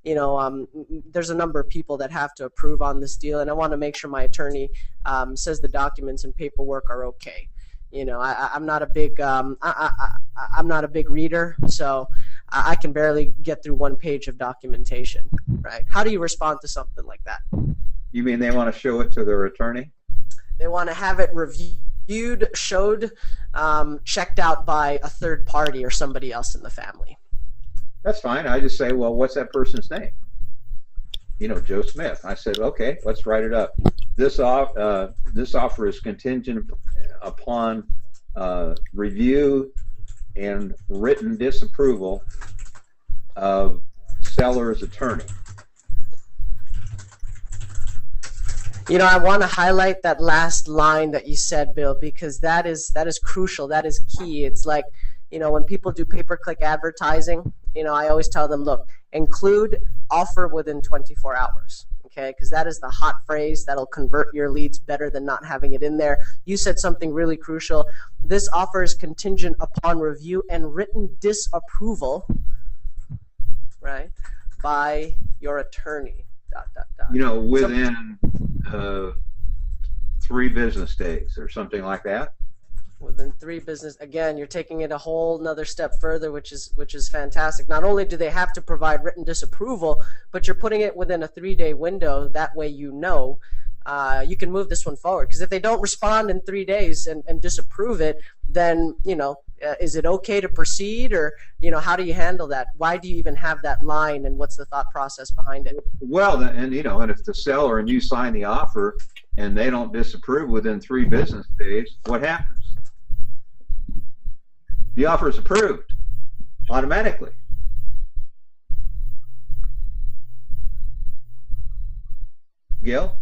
there's a number of people that have to approve on this deal, and I want to make sure my attorney says the documents and paperwork are okay. I'm not a big I'm not a big reader, so I can barely get through one page of documentation, right? How do you respond to something like that? You mean they want to show it to their attorney? They want to have it reviewed, showed, checked out by a third party or somebody else in the family. That's fine. I just say, well, what's that person's name? Joe Smith. I said, okay, let's write it up. This offer is contingent upon review and written disapproval of seller's attorney. I want to highlight that last line that you said, Bill, because that is crucial. That is key. It's like, when people do pay-per-click advertising, I always tell them, look, include offer within 24 hours. Okay, because that is the hot phrase that'll convert your leads better than not having it in there. You said something really crucial. This offer is contingent upon review and written disapproval, right, by your attorney. ... Within 3 business days or something like that. Within 3 business, again, you're taking it a whole nother step further, which is fantastic. Not only do they have to provide written disapproval, but you're putting it within a 3-day window. That way, you can move this one forward. Because if they don't respond in 3 days and disapprove it, then is it okay to proceed, or how do you handle that? Why do you even have that line, and what's the thought process behind it? Well, and if the seller and you sign the offer and they don't disapprove within 3 business days, what happens? The offer is approved automatically. Gil?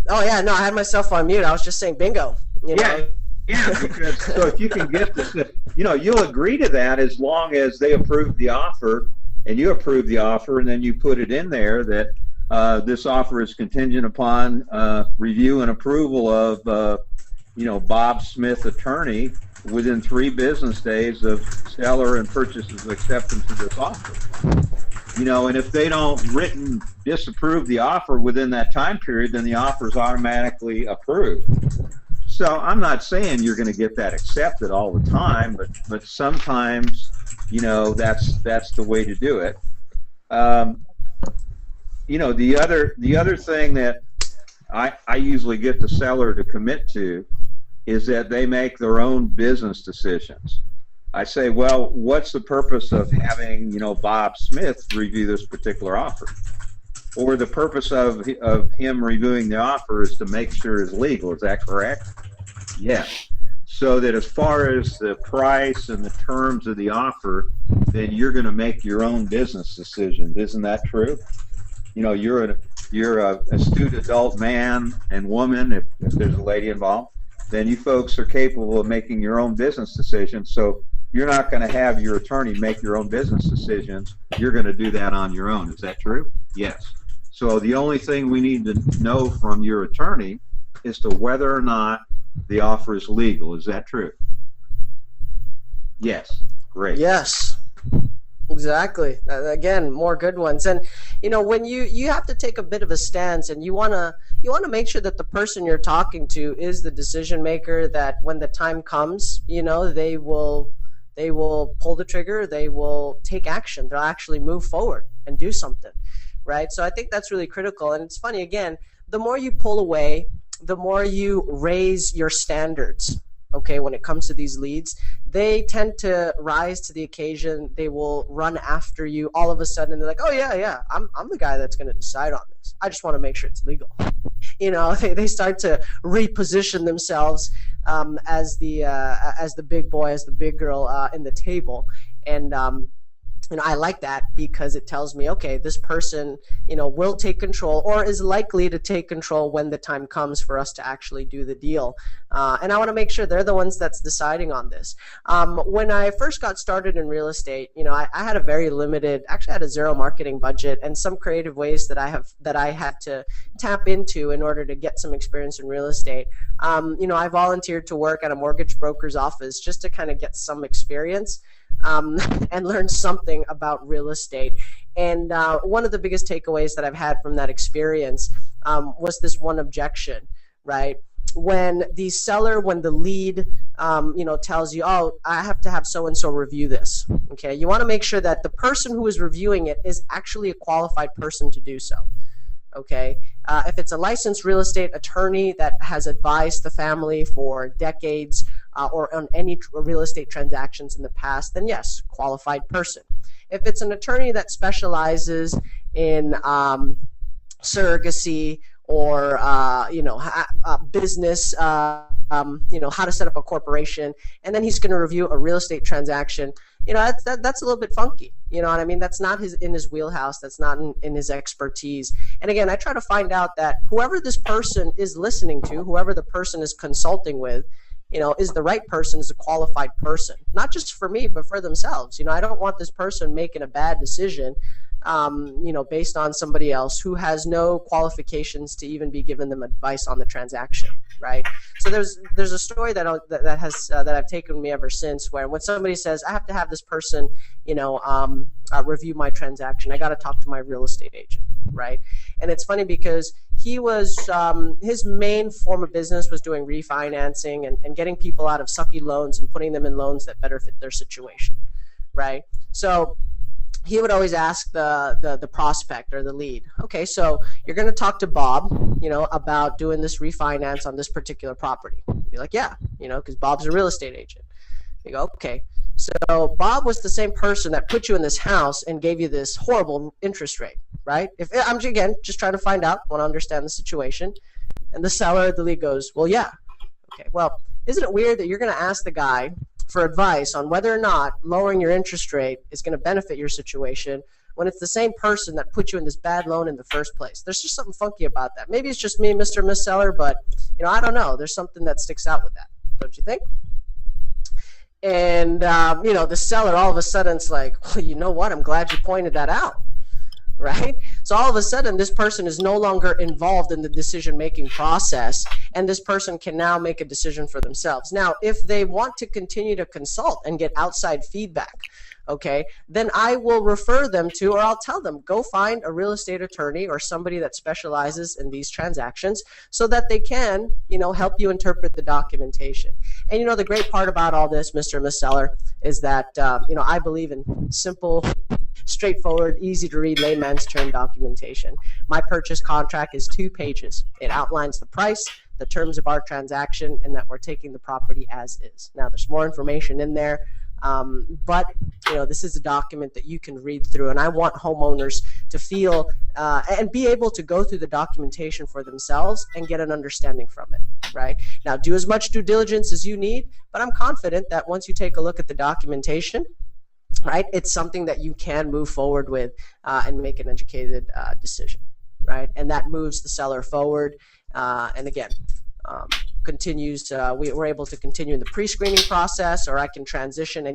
Oh yeah, no, I had myself on mute. I was just saying bingo. Yeah, because so if you can get this, you'll agree to that as long as they approve the offer and you approve the offer, and then you put it in there that this offer is contingent upon review and approval of Bob Smith, attorney, within 3 business days of seller and purchaser's acceptance of this offer. And if they don't written disapprove the offer within that time period, then the offer is automatically approved. So I'm not saying you're going to get that accepted all the time, but sometimes, that's the way to do it. The other thing that I usually get the seller to commit to is that they make their own business decisions. I say, well, what's the purpose of having, Bob Smith review this particular offer? Or the purpose of him reviewing the offer is to make sure it's legal. Is that correct? Yes. So that as far as the price and the terms of the offer, then you're going to make your own business decisions. Isn't that true? You're a astute adult man and woman, if there's a lady involved, then you folks are capable of making your own business decisions. So you're not going to have your attorney make your own business decisions. You're going to do that on your own. Is that true? Yes. So the only thing we need to know from your attorney is to whether or not the offer is legal. Is that true? Yes. Great. Yes. Exactly. Again, more good ones. And when you have to take a bit of a stance, and you want to make sure that the person you're talking to is the decision maker, that when the time comes, they will pull the trigger, they will take action, they'll actually move forward and do something, right? So I think that's really critical. And it's funny, again, the more you pull away, the more you raise your standards. Okay, when it comes to these leads, they tend to rise to the occasion. They will run after you. All of a sudden, they're like, "Oh yeah, I'm the guy that's going to decide on this. I just want to make sure it's legal." They start to reposition themselves as the big boy, as the big girl in the table, and I like that, because it tells me, okay, this person, will take control, or is likely to take control when the time comes for us to actually do the deal. And I want to make sure they're the ones that's deciding on this. When I first got started in real estate, I had a very limited, actually I had a 0 marketing budget and some creative ways that I had to tap into in order to get some experience in real estate. I volunteered to work at a mortgage broker's office just to kind of get some experience. and learn something about real estate. And one of the biggest takeaways that I've had from that experience was this one objection, right? When the lead, tells you, oh, I have to have so-and-so review this, okay? You want to make sure that the person who is reviewing it is actually a qualified person to do so, okay? If it's a licensed real estate attorney that has advised the family for decades or on any real estate transactions in the past, then yes, qualified person. If it's an attorney that specializes in surrogacy or business, how to set up a corporation, and then he's going to review a real estate transaction, that's a little bit funky. You know what I mean? That's not in his wheelhouse. That's not in his expertise. And again, I try to find out that whoever this person is listening to, whoever the person is consulting with, is the right person, is a qualified person, not just for me, but for themselves. I don't want this person making a bad decision, based on somebody else who has no qualifications to even be giving them advice on the transaction, right? So there's a story that I've taken with me ever since, where when somebody says, I have to have this person, review my transaction, I got to talk to my real estate agent, right? And it's funny because he was, his main form of business was doing refinancing and getting people out of sucky loans and putting them in loans that better fit their situation, right? So he would always ask the prospect or the lead, okay, so you're going to talk to Bob, about doing this refinance on this particular property. Be like, yeah, because Bob's a real estate agent. You go, okay, so Bob was the same person that put you in this house and gave you this horrible interest rate, right? If I'm again just trying to find out, want to understand the situation, and the seller, the lead goes, well, yeah, okay, well, isn't it weird that you're going to ask the guy for advice on whether or not lowering your interest rate is going to benefit your situation when it's the same person that put you in this bad loan in the first place? There's just something funky about that. Maybe it's just me, Mr. and Miss Seller, but I don't know. There's something that sticks out with that, don't you think? And the seller all of a sudden is like, well, you know what? I'm glad you pointed that out. Right? So all of a sudden, this person is no longer involved in the decision-making process, and this person can now make a decision for themselves. Now, if they want to continue to consult and get outside feedback, okay, then I will refer them to, or I'll tell them, go find a real estate attorney or somebody that specializes in these transactions so that they can, help you interpret the documentation. And, the great part about all this, Mr. and Miss Seller, is that, I believe in simple, straightforward, easy to read, layman's term documentation. My purchase contract is 2 pages. It outlines the price, the terms of our transaction, and that we're taking the property as is. Now, there's more information in there, but this is a document that you can read through, and I want homeowners to feel and be able to go through the documentation for themselves and get an understanding from it, right? Now, do as much due diligence as you need, but I'm confident that once you take a look at the documentation, right, it's something that you can move forward with and make an educated decision, right? And that moves the seller forward, and again, continues. We're able to continue in the pre-screening process, or I can transition and